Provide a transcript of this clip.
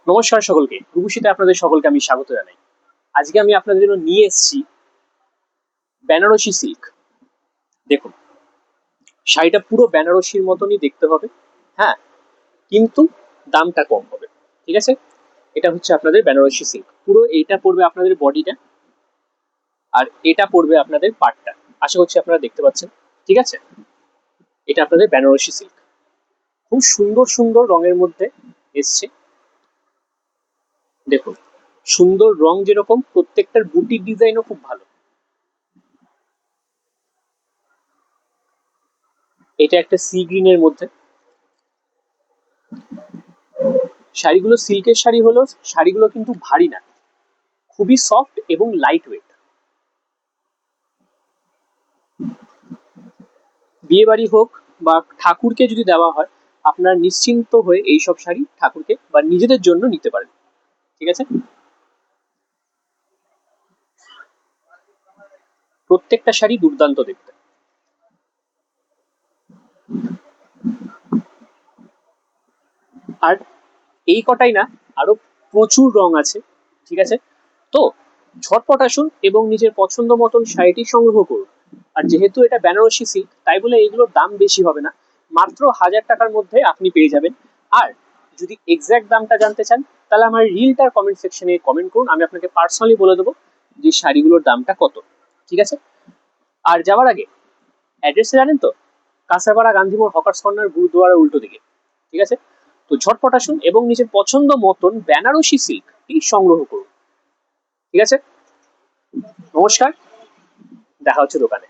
নমস্কার সকলকে, রূপসীতে আপনাদের সকলকে আমি স্বাগত জানাই। আজকে আমি আপনাদের জন্য নিয়ে এসেছি বেনারসি সিল্ক। দেখুন, শাড়িটা পুরো বেনারসির মতনই দেখতে হবে, হ্যাঁ, কিন্তু দামটা কম হবে। ঠিক আছে, এটা হচ্ছে আপনাদের বেনারসি সিল্ক। পুরো এইটা পড়বে আপনাদের বডিটা, আর এটা পড়বে আপনাদের পাটটা। আশা করছি আপনারা দেখতে পাচ্ছেন। ঠিক আছে, এটা আপনাদের বেনারসি সিল্ক। খুব সুন্দর সুন্দর রঙের মধ্যে এসছে। দেখুন, সুন্দর রং যেরকম, প্রত্যেকটার বুটির ডিজাইনও খুব ভালো। এটা একটা সি গ্রিনের মধ্যে। শাড়িগুলো সিল্কের শাড়ি হলো, শাড়িগুলো কিন্তু ভারী না, খুবই সফট এবং লাইট ওয়েট। বিয়ে বাড়ি হোক বা ঠাকুরকে যদি দেওয়া হয়, আপনার নিশ্চিন্ত হয়ে এইসব শাড়ি ঠাকুরকে বা নিজেদের জন্য নিতে পারেন। ঠিক আছে, প্রত্যেকটা শাড়ি দুর্দান্ত দেখতে। আর এই কটাই না, আরো প্রচুর রং আছে। ঠিক আছে, তো ঝটপট আসুন এবং নিজের পছন্দ মতন শাড়িটি সংগ্রহ করুন। আর যেহেতু এটা বেনারসি সিল্ক, তাই বলে এগুলোর দাম বেশি হবে না, মাত্র 1000 টাকার মধ্যে আপনি পেয়ে যাবেন। আর যদি এক্সাক্ট দামটা জানতে চান, তাহলে আমার রিলটার কমেন্ট সেকশনে কমেন্ট করুন, আমি আপনাকে পার্সোনালি বলে দেবো যে শাড়িগুলোর দামটা কত। ঠিক আছে, আর যাওয়ার আগে অ্যাড্রেসটা জানেন তো, কাঁচরাপাড়া গান্ধী মোড়, হকার্স কর্নার, গুরুদুয়ারার উল্টো দিকে। ঠিক আছে, তো ঝটপট আসুন এবং নিজের পছন্দ মতন বেনারসি সিল্কটি সংগ্রহ করুন। ঠিক আছে, নমস্কার, দেখা হচ্ছে দোকানে।